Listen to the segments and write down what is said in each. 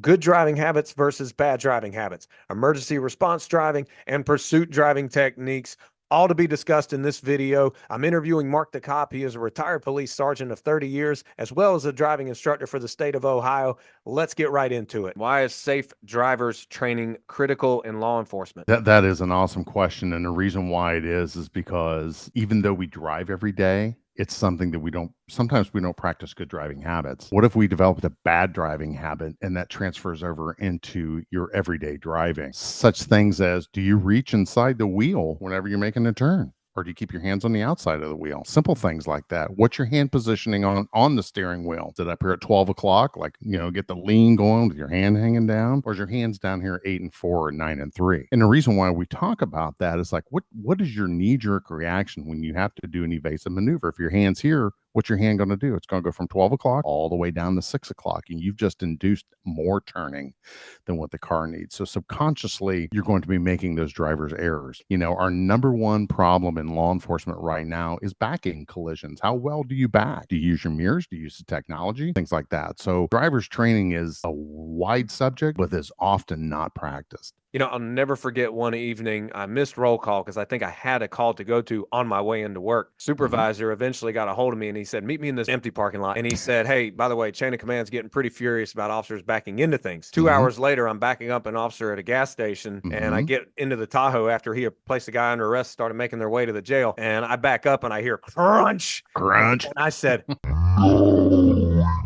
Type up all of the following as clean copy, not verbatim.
Good driving habits versus bad driving habits, emergency response driving, and pursuit driving techniques, all to be discussed in this video. I'm interviewing Marc The Cop. He is a retired police sergeant of 30 years, as well as a driving instructor for the state of Ohio. Let's get right into it. Why is safe drivers training critical in law enforcement? That is an awesome question, and the reason why it is because even though we drive every day, it's something that we don't practice good driving habits. What if we developed a bad driving habit and that transfers over into your everyday driving? Such things as, do you reach inside the wheel whenever you're making a turn? Or do you keep your hands on the outside of the wheel? Simple things like that. What's your hand positioning on the steering wheel? Is it up here at 12 o'clock, like, get the lean going with your hand hanging down? Or is your hands down here at 8 and 4 or 9 and 3? And the reason why we talk about that is like, what is your knee-jerk reaction when you have to do an evasive maneuver? If your hand's here, what's your hand going to do? It's going to go from 12 o'clock all the way down to 6 o'clock. And you've just induced more turning than what the car needs. So subconsciously, you're going to be making those drivers errors. Our number one problem in law enforcement right now is backing collisions. How well do you back? Do you use your mirrors? Do you use the technology? Things like that. So drivers training is a wide subject, but is often not practiced. I'll never forget one evening I missed roll call because I think I had a call to go to on my way into work. Mhm. Supervisor eventually got a hold of me and he said, "Meet me in this empty parking lot." And he said, "Hey, by the way, chain of command's getting pretty furious about officers backing into things." Two Mhm. hours later, I'm backing up an officer at a gas station and I Mhm. get into the Tahoe after he had placed the guy under arrest, started making their way to the jail. And I back up and I hear crunch. Crunch. And I said,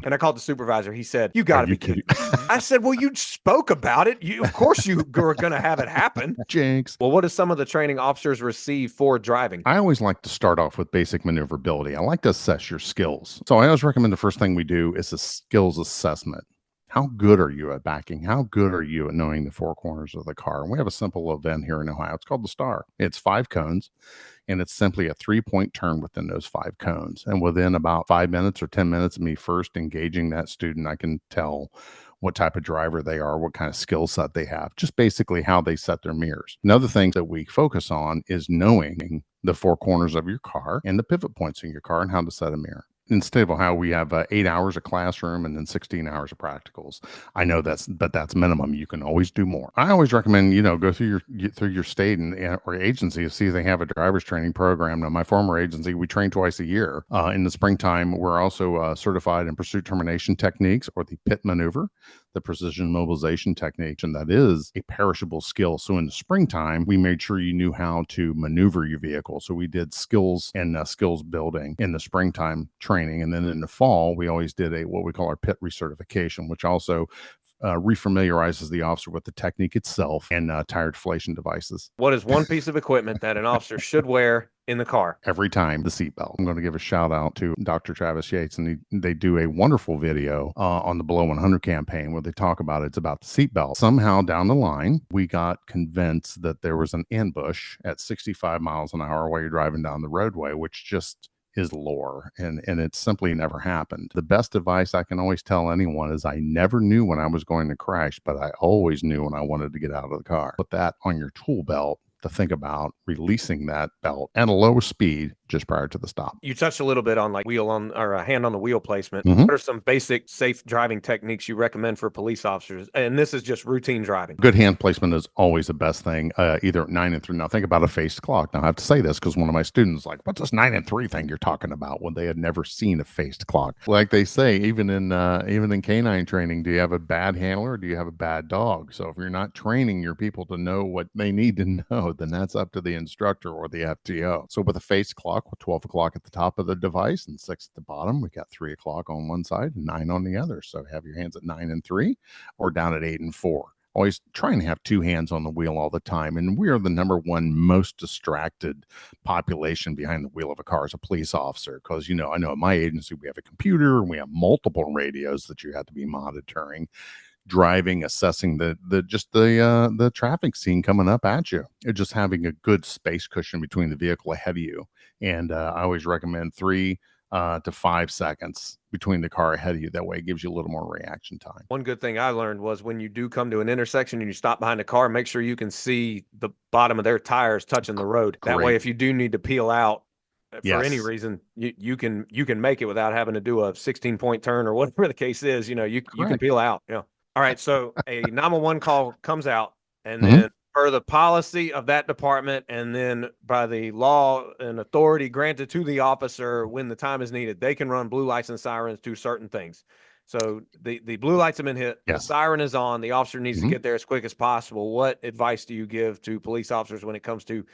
and I called the supervisor. He said, "You Are got to you be kidding? kidding." I said, "Well, you spoke about it. Of course you were going to have it happen." Jinx. Well, what does some of the training officers receive for driving? I always like to start off with basic maneuverability. I like to assess your skills. So I always recommend the first thing we do is a skills assessment. How good are you at backing? How good are you at knowing the four corners of the car? And we have a simple event here in Ohio. It's called the STAR. It's 5 cones, and it's simply a 3 point turn within those 5 cones. And within about 5 minutes or 10 minutes of me first engaging that student, I can tell what type of driver they are, what kind of skill set they have, just basically how they set their mirrors. Another thing that we focus on is knowing the four corners of your car and the pivot points in your car and how to set a mirror. Instead of how we have 8 hours of classroom and then 16 hours of practicals. I know that's minimum. You can always do more. I always recommend, go through your state or agency to see if they have a driver's training program. Now, my former agency, we train twice a year. In the springtime, we're also certified in pursuit termination techniques or the pit maneuver, the precision mobilization technique, and that is a perishable skill. So in the springtime, we made sure you knew how to maneuver your vehicle. So we did skills and skills building in the springtime training, and then in the fall, we always did what we call our pit recertification, which also refamiliarizes the officer with the technique itself and tire deflation devices. What is one piece of equipment that an officer should wear in the car? Every time, the seatbelt. I'm going to give a shout out to Dr. Travis Yates, and they do a wonderful video on the Below 100 campaign where they talk about it's about the seatbelt. Somehow down the line, we got convinced that there was an ambush at 65 miles an hour while you're driving down the roadway, which just is lore, and it simply never happened. The best advice I can always tell anyone is I never knew when I was going to crash, but I always knew when I wanted to get out of the car. Put that on your tool belt to think about releasing that belt at a low speed just prior to the stop. You touched a little bit on like wheel on or a hand on the wheel placement. Mhm. What are some basic safe driving techniques you recommend for police officers? And this is just routine driving. Good hand placement is always the best thing, either at 9 and 3. Now, think about a faced clock. Now, I have to say this because one of my students is like, what's this 9 and 3 thing you're talking about, when they had never seen a faced clock? Like they say, even in canine training, do you have a bad handler or do you have a bad dog? So if you're not training your people to know what they need to know, then that's up to the instructor or the FTO. So with a faced clock, with 12 o'clock at the top of the device and 6 at the bottom, we got 3 o'clock on one side and 9 on the other. So have your hands at 9 and 3 or down at 8 and 4. Always try and have two hands on the wheel all the time. And we are the number one most distracted population behind the wheel of a car as a police officer. Because, I know at my agency, we have a computer and we have multiple radios that you have to be monitoring, driving, assessing the traffic scene coming up at you. Just having a good space cushion between the vehicle ahead of you. And I always recommend 3 to 5 seconds between the car ahead of you. That way it gives you a little more reaction time. One good thing I learned was when you do come to an intersection and you stop behind a car, make sure you can see the bottom of their tires touching the road. That way, Great. if you do need to peel out for any Yes. reason, you can make it without having to do a 16-point turn or whatever the case is. You can Correct. peel out. Yeah. All right. So a 911 call comes out, and Mhm. then per the policy of that department, and then by the law and authority granted to the officer when the time is needed, they can run blue lights and sirens to certain things. So the blue lights have been hit, the Yes. siren is on, the officer needs to Mhm. get there as quick as possible. What advice do you give to police officers when it comes to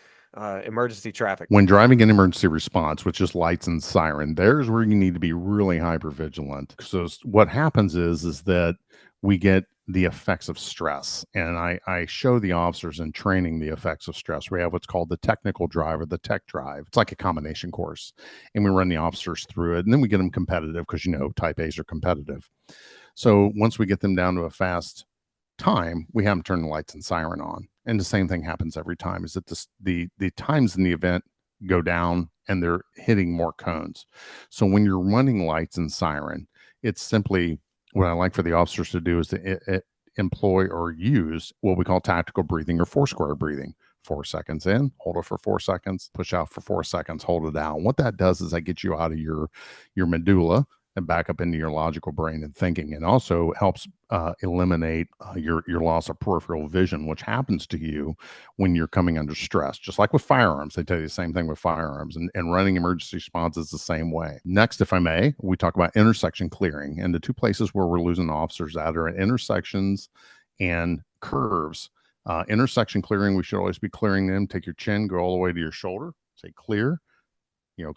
emergency traffic? When driving an emergency response with just lights and siren, there's where you need to be really hyper vigilant. So what happens is that we get the effects of stress, and I show the officers in training the effects of stress. We have what's called the technical drive or the tech drive. It's like a combination course, and we run the officers through it, and then we get them competitive because type A's are competitive. So once we get them down to a fast time, we have them turn the lights and siren on. And the same thing happens every time is that the times in the event go down and they're hitting more cones. So when you're running lights and siren, it's simply what I like for the officers to do is to employ or use what we call tactical breathing or four square breathing. 4 seconds in, hold it for 4 seconds, push out for 4 seconds, hold it out. What that does is that gets you out of your medulla and back up into your logical brain and thinking, and also helps eliminate your loss of peripheral vision, which happens to you when you're coming under stress. Just like with firearms, they tell you the same thing with firearms, and running emergency response is the same way. Next, if I may, we talk about intersection clearing, and the two places where we're losing officers at are at intersections and curves. Intersection clearing, we should always be clearing them. Take your chin, go all the way to your shoulder, say clear,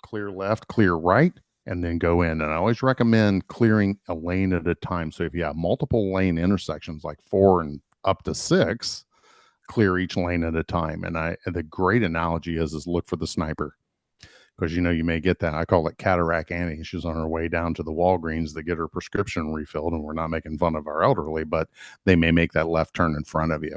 clear left, clear right, and then go in. And I always recommend clearing a lane at a time. So if you have multiple lane intersections, like 4 and up to 6, clear each lane at a time. And the great analogy is look for the sniper, because you may get that. I call it Cataract Annie. She's on her way down to the Walgreens to get her prescription refilled, and we're not making fun of our elderly, but they may make that left turn in front of you.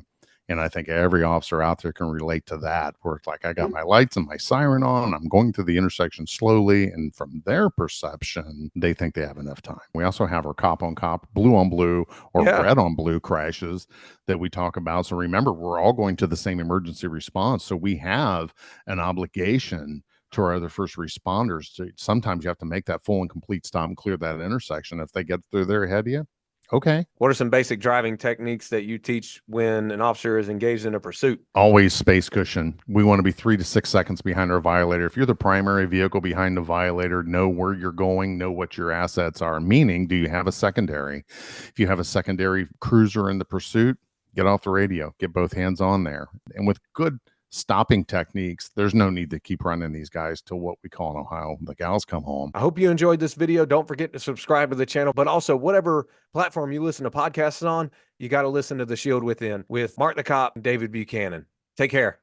And I think every officer out there can relate to that, where it's like, I got my lights and my siren on, I'm going through the intersection slowly, and from their perception, they think they have enough time. We also have our cop on cop, blue on blue, or Yeah. red on blue crashes that we talk about. So remember, we're all going to the same emergency response. So we have an obligation to our other first responders. Sometimes you have to make that full and complete stop and clear that intersection. If they get through there ahead of you, okay. What are some basic driving techniques that you teach when an officer is engaged in a pursuit? Always space cushion. We want to be 3 to 6 seconds behind our violator. If you're the primary vehicle behind the violator, know where you're going, know what your assets are. Meaning, do you have a secondary? If you have a secondary cruiser in the pursuit, get off the radio, get both hands on there. And with good stopping techniques, there's no need to keep running these guys till what we call in Ohio, the gals come home. I hope you enjoyed this video. Don't forget to subscribe to the channel, but also whatever platform you listen to podcasts on, you got to listen to The Shield Within with Marc the Cop and David Buchanan. Take care.